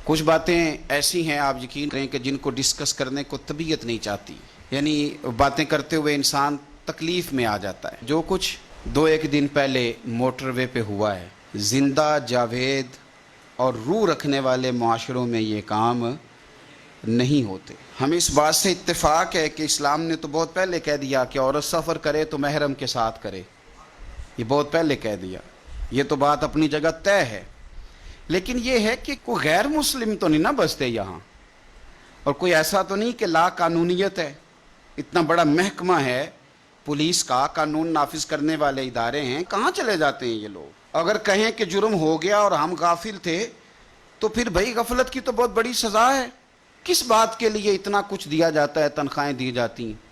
کچھ باتیں ایسی ہیں آپ یقین کریں کہ جن کو ڈسکس کرنے کو طبیعت نہیں چاہتی، یعنی باتیں کرتے ہوئے انسان تکلیف میں آ جاتا ہے۔ جو کچھ 2-1 دن پہلے موٹر وے پہ ہوا ہے، زندہ جاوید اور روح رکھنے والے معاشروں میں یہ کام نہیں ہوتے۔ ہمیں اس بات سے اتفاق ہے کہ اسلام نے تو بہت پہلے کہہ دیا کہ عورت سفر کرے تو محرم کے ساتھ کرے، یہ بہت پہلے کہہ دیا، یہ تو بات اپنی جگہ طے ہے۔ لیکن یہ ہے کہ کوئی غیر مسلم تو نہیں نہ بستے یہاں، اور کوئی ایسا تو نہیں کہ لا قانونیت ہے، اتنا بڑا محکمہ ہے پولیس کا، قانون نافذ کرنے والے ادارے ہیں، کہاں چلے جاتے ہیں یہ لوگ؟ اگر کہیں کہ جرم ہو گیا اور ہم غافل تھے تو پھر بھائی غفلت کی تو بہت بڑی سزا ہے۔ کس بات کے لیے اتنا کچھ دیا جاتا ہے، تنخواہیں دی جاتی ہیں؟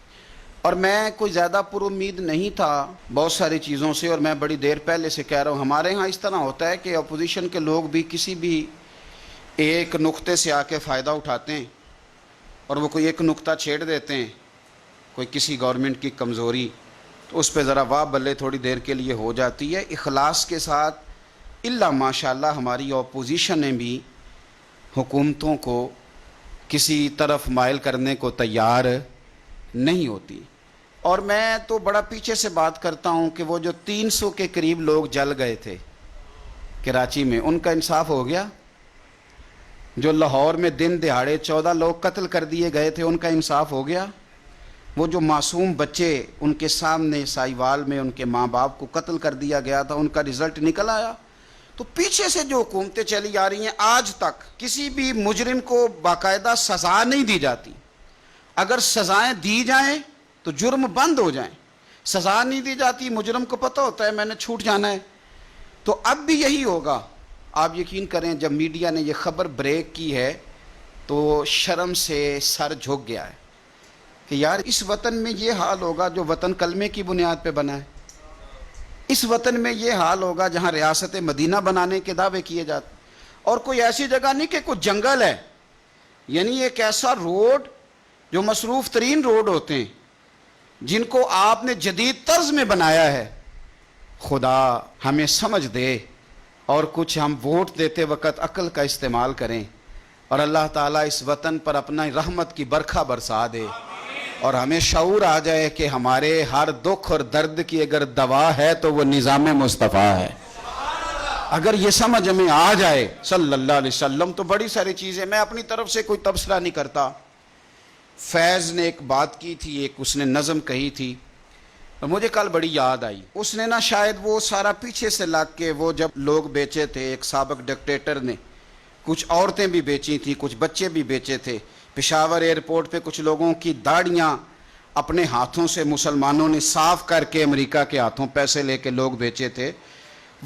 اور میں کوئی زیادہ پر امید نہیں تھا بہت ساری چیزوں سے، اور میں بڑی دیر پہلے سے کہہ رہا ہوں ہمارے ہاں اس طرح ہوتا ہے کہ اپوزیشن کے لوگ بھی کسی بھی ایک نقطے سے آ کے فائدہ اٹھاتے ہیں، اور وہ کوئی ایک نقطہ چھیڑ دیتے ہیں، کوئی کسی گورنمنٹ کی کمزوری، تو اس پہ ذرا واہ بلے تھوڑی دیر کے لیے ہو جاتی ہے۔ اخلاص کے ساتھ الا ماشاءاللہ ہماری اپوزیشن نے بھی حکومتوں کو کسی طرف مائل کرنے کو تیار نہیں ہوتی۔ اور میں تو بڑا پیچھے سے بات کرتا ہوں کہ وہ جو 300 کے قریب لوگ جل گئے تھے کراچی میں، ان کا انصاف ہو گیا؟ جو لاہور میں دن دہاڑے 14 لوگ قتل کر دیے گئے تھے، ان کا انصاف ہو گیا؟ وہ جو معصوم بچے ان کے سامنے سائیوال میں ان کے ماں باپ کو قتل کر دیا گیا تھا، ان کا رزلٹ نکل آیا؟ تو پیچھے سے جو حکومتیں چلی آ رہی ہیں آج تک کسی بھی مجرم کو باقاعدہ سزا نہیں دی جاتی۔ اگر سزائیں دی جائیں تو جرم بند ہو جائیں، سزا نہیں دی جاتی، مجرم کو پتہ ہوتا ہے میں نے چھوٹ جانا ہے۔ تو اب بھی یہی ہوگا، آپ یقین کریں جب میڈیا نے یہ خبر بریک کی ہے تو شرم سے سر جھک گیا ہے کہ یار اس وطن میں یہ حال ہوگا جو وطن کلمے کی بنیاد پہ بنا ہے، اس وطن میں یہ حال ہوگا جہاں ریاست مدینہ بنانے کے دعوے کیے جاتے، اور کوئی ایسی جگہ نہیں کہ کوئی جنگل ہے، یعنی ایک ایسا روڈ جو مصروف ترین روڈ ہوتے ہیں جن کو آپ نے جدید طرز میں بنایا ہے۔ خدا ہمیں سمجھ دے اور کچھ ہم ووٹ دیتے وقت عقل کا استعمال کریں، اور اللہ تعالیٰ اس وطن پر اپنا رحمت کی برکھا برسا دے، اور ہمیں شعور آ جائے کہ ہمارے ہر دکھ اور درد کی اگر دوا ہے تو وہ نظام مصطفیٰ ہے۔ اگر یہ سمجھ ہمیں آ جائے صلی اللہ علیہ وسلم تو بڑی ساری چیزیں، میں اپنی طرف سے کوئی تبصرہ نہیں کرتا۔ فیض نے ایک بات کی تھی، ایک اس نے نظم کہی تھی، اور مجھے کل بڑی یاد آئی۔ اس نے نا شاید وہ سارا پیچھے سے لگ کے، وہ جب لوگ بیچے تھے ایک سابق ڈکٹیٹر نے، کچھ عورتیں بھی بیچی تھیں، کچھ بچے بھی بیچے تھے، پشاور ایئرپورٹ پہ کچھ لوگوں کی داڑیاں اپنے ہاتھوں سے مسلمانوں نے صاف کر کے امریکہ کے ہاتھوں پیسے لے کے لوگ بیچے تھے۔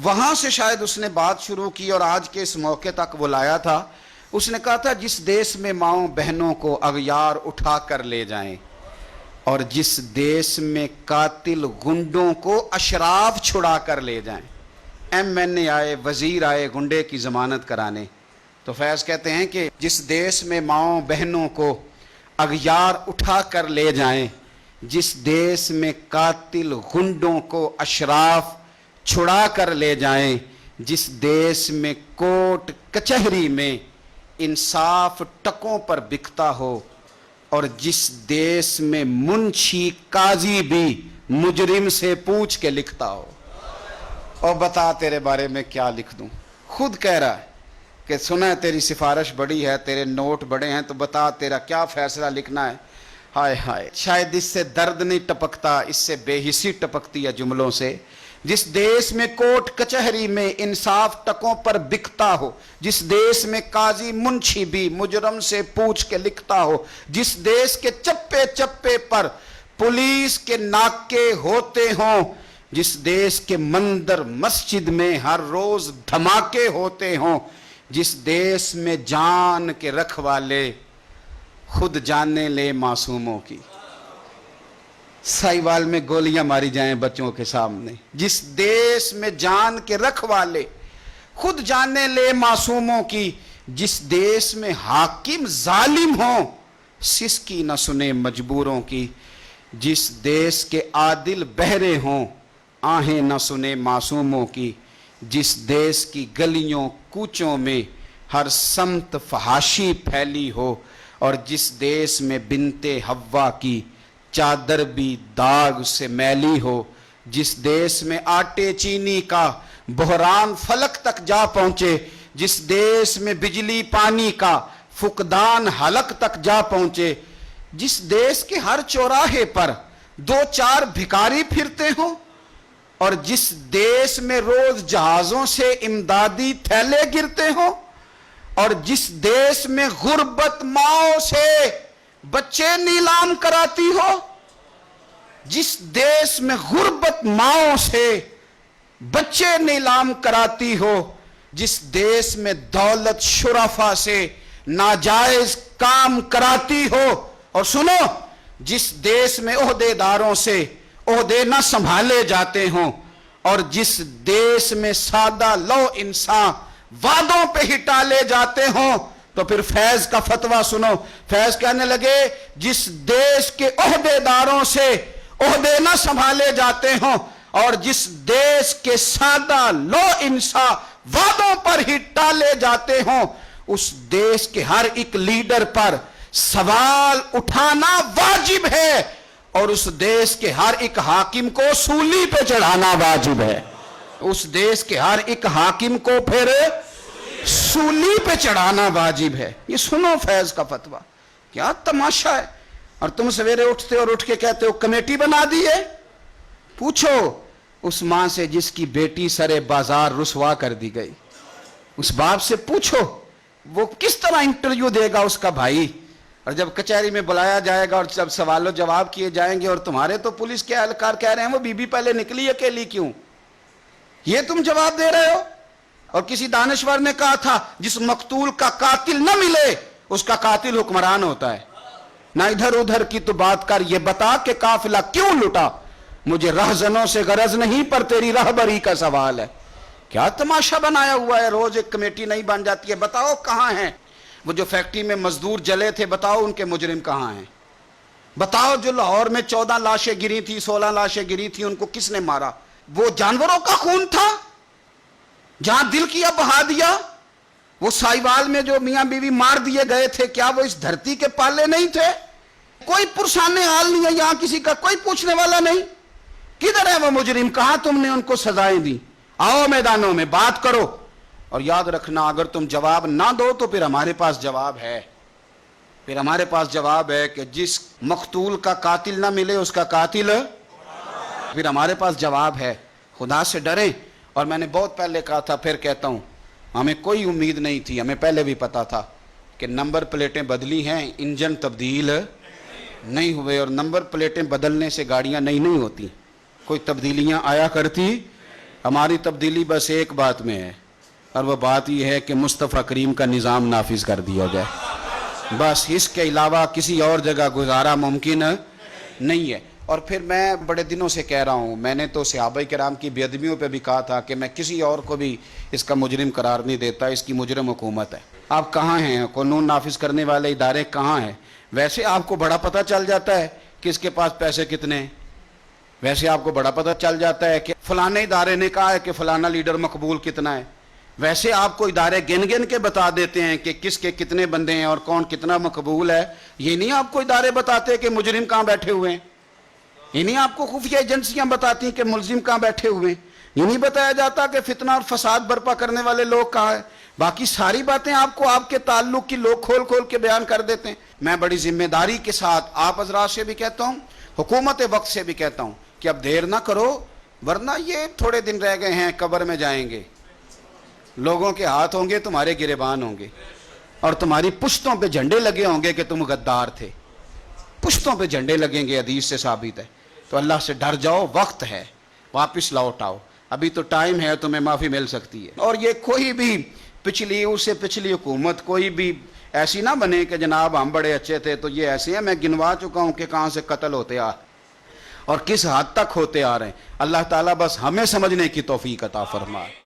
وہاں سے شاید اس نے بات شروع کی اور آج کے اس موقع تک وہ لایا تھا۔ اس نے کہا تھا جس دیس میں ماؤں بہنوں کو اغیار اٹھا کر لے جائیں، اور جس دیس میں قاتل گنڈوں کو اشراف چھڑا کر لے جائیں۔ ایم این اے آئے، وزیر آئے گنڈے کی ضمانت کرانے، تو فیض کہتے ہیں کہ جس دیس میں ماؤں بہنوں کو اغیار اٹھا کر لے جائیں، جس دیس میں قاتل گنڈوں کو اشراف چھڑا کر لے جائیں، جس دیس میں کوٹ کچہری میں انصاف ٹکوں پر بکتا ہو، اور جس دیس میں منشی قاضی بھی مجرم سے پوچھ کے لکھتا ہو۔ اور بتا تیرے بارے میں کیا لکھ دوں؟ خود کہہ رہا ہے کہ سنا ہے تیری سفارش بڑی ہے، تیرے نوٹ بڑے ہیں، تو بتا تیرا کیا فیصلہ لکھنا ہے۔ ہائے ہائے، شاید اس سے درد نہیں ٹپکتا، اس سے بے حسی ٹپکتی ہے جملوں سے۔ جس دیس میں کوٹ کچہری میں انصاف ٹکوں پر بکتا ہو، جس دیس میں قاضی منشی بھی مجرم سے پوچھ کے لکھتا ہو، جس دیس کے چپے چپے پر پولیس کے ناکے ہوتے ہوں، جس دیس کے مندر مسجد میں ہر روز دھماکے ہوتے ہوں، جس دیس میں جان کے رکھوالے خود جانے لے معصوموں کی، سائیوال میں گولیاں ماری جائیں بچوں کے سامنے، جس دیس میں جان کے رکھوالے خود جانے لے معصوموں کی، جس دیس میں حاکم ظالم ہوں سسکی نہ سنے مجبوروں کی، جس دیس کے عادل بہرے ہوں آہیں نہ سنے معصوموں کی، جس دیس کی گلیوں کوچوں میں ہر سمت فحاشی پھیلی ہو، اور جس دیس میں بنتے حوا کی چادر بھی داغ سے میلی ہو، جس دیس میں آٹے چینی کا بحران فلک تک جا پہنچے، جس دیس میں بجلی پانی کا فقدان حلق تک جا پہنچے، جس دیس کے ہر چوراہے پر دو چار بھکاری پھرتے ہوں، اور جس دیس میں روز جہازوں سے امدادی تھیلے گرتے ہوں، اور جس دیس میں غربت ماؤں سے بچے نیلام کراتی ہو، جس دیس میں غربت ماؤں سے بچے نیلام کراتی ہو، جس دیس میں دولت شرفا سے ناجائز کام کراتی ہو، اور سنو، جس دیس میں عہدے داروں سے عہدے نہ سنبھالے جاتے ہوں، اور جس دیس میں سادہ لو انسان وعدوں پہ ہی ٹالے جاتے ہوں، تو پھر فیض کا فتویٰ سنو۔ فیض کہنے لگے جس دیس کے عہدے داروں سے عہدے نہ سنبھالے جاتے ہوں، اور جس دیس کے سادہ لو انسان وعدوں پر ہی ٹالے جاتے ہوں، اس دیس کے ہر ایک لیڈر پر سوال اٹھانا واجب ہے، اور اس دیس کے ہر ایک حاکم کو سولی پہ چڑھانا واجب ہے۔ اس دیس کے ہر ایک حاکم کو پھر سولی پہ چڑھانا واجب ہے۔ یہ سنو فیض کا فتویٰ، کیا تماشا ہے۔ اور تم سویرے اٹھتے اور اٹھ کے کہتے ہو کمیٹی بنا دی ہے۔ پوچھو اس ماں سے جس کی بیٹی سرے بازار رسوا کر دی گئی، اس باپ سے پوچھو وہ کس طرح انٹرویو دے گا اس کا بھائی، اور جب کچہری میں بلایا جائے گا اور جب سوال و جواب کیے جائیں گے، اور تمہارے تو پولیس کے اہلکار کہہ رہے ہیں وہ بی بی پہلے نکلی اکیلی کیوں، یہ تم جواب دے رہے ہو۔ اور کسی دانشور نے کہا تھا جس مقتول کا قاتل نہ ملے اس کا قاتل حکمران ہوتا ہے۔ نہ ادھر ادھر کی تو بات کر، یہ بتا کہ قافلہ کیوں لٹا، مجھے رہزنوں سے غرض نہیں پر تیری رہبری کا سوال ہے۔ کیا تماشا بنایا ہوا ہے، روز ایک کمیٹی نہیں بن جاتی ہے۔ بتاؤ کہاں ہیں وہ جو فیکٹری میں مزدور جلے تھے، بتاؤ ان کے مجرم کہاں ہیں۔ بتاؤ جو لاہور میں 14 لاشیں گری تھی، 16 لاشیں گری تھی، ان کو کس نے مارا؟ وہ جانوروں کا خون تھا جہاں دل کیا بہا دیا۔ وہ سائیوال میں جو میاں بیوی مار دیے گئے تھے، کیا وہ اس دھرتی کے پالے نہیں تھے؟ کوئی پرسان حال نہیں ہے یہاں، کسی کا کوئی پوچھنے والا نہیں۔ کدھر ہے وہ مجرم، کہاں تم نے ان کو سزائیں دی؟ آؤ میدانوں میں بات کرو، اور یاد رکھنا اگر تم جواب نہ دو تو پھر ہمارے پاس جواب ہے۔ پھر ہمارے پاس جواب ہے کہ جس مقتول کا قاتل نہ ملے اس کا قاتل، پھر ہمارے پاس جواب ہے۔ خدا سے ڈریں۔ اور میں نے بہت پہلے کہا تھا، پھر کہتا ہوں، ہمیں کوئی امید نہیں تھی، ہمیں پہلے بھی پتا تھا کہ نمبر پلیٹیں بدلی ہیں، انجن تبدیل نہیں ہوئے، اور نمبر پلیٹیں بدلنے سے گاڑیاں نہیں ہوتی، کوئی تبدیلیاں آیا کرتی۔ ہماری تبدیلی بس ایک بات میں ہے، اور وہ بات یہ ہے کہ مصطفیٰ کریم کا نظام نافذ کر دیا جائے، بس اس کے علاوہ کسی اور جگہ گزارا ممکن نہیں ہے۔ اور پھر میں بڑے دنوں سے کہہ رہا ہوں، میں نے تو صحابہ کرام کی بے ادبیوں پہ بھی کہا تھا کہ میں کسی اور کو بھی اس کا مجرم قرار نہیں دیتا، اس کی مجرم حکومت ہے۔ آپ کہاں ہیں؟ قانون نافذ کرنے والے ادارے کہاں ہیں؟ ویسے آپ کو بڑا پتہ چل جاتا ہے کہ اس کے پاس پیسے کتنے ہیں، ویسے آپ کو بڑا پتہ چل جاتا ہے کہ فلانے ادارے نے کہا ہے کہ فلانا لیڈر مقبول کتنا ہے، ویسے آپ کو ادارے گن گن کے بتا دیتے ہیں کہ کس کے کتنے بندے ہیں اور کون کتنا مقبول ہے۔ یہ نہیں آپ کو ادارے بتاتے کہ مجرم کہاں بیٹھے ہوئے ہیں، یہ نہیں آپ کو خفیہ ایجنسیاں بتاتی ہیں کہ ملزم کہاں بیٹھے ہوئے ہیں، یہ نہیں بتایا جاتا کہ فتنہ اور فساد برپا کرنے والے لوگ کہاں ہیں۔ باقی ساری باتیں آپ کو آپ کے تعلق کی لوگ کھول کھول کے بیان کر دیتے ہیں۔ میں بڑی ذمہ داری کے ساتھ آپ حضرات سے بھی کہتا ہوں، حکومت وقت سے بھی کہتا ہوں کہ اب دیر نہ کرو، ورنہ یہ تھوڑے دن رہ گئے ہیں، قبر میں جائیں گے، لوگوں کے ہاتھ ہوں گے، تمہارے گریبان ہوں گے، اور تمہاری پشتوں پہ جھنڈے لگے ہوں گے کہ تم غدار تھے، پشتوں پہ جھنڈے لگیں گے، حدیث سے ثابت ہے۔ تو اللہ سے ڈر جاؤ، وقت ہے، واپس لوٹ آؤ، ابھی تو ٹائم ہے، تمہیں معافی مل سکتی ہے۔ اور یہ کوئی بھی پچھلی اس سے پچھلی حکومت کوئی بھی ایسی نہ بنے کہ جناب ہم بڑے اچھے تھے تو یہ ایسے ہیں۔ میں گنوا چکا ہوں کہ کہاں سے قتل ہوتے آ اور کس حد تک ہوتے آ رہے ہیں۔ اللہ تعالیٰ بس ہمیں سمجھنے کی توفیق عطا فرمائے۔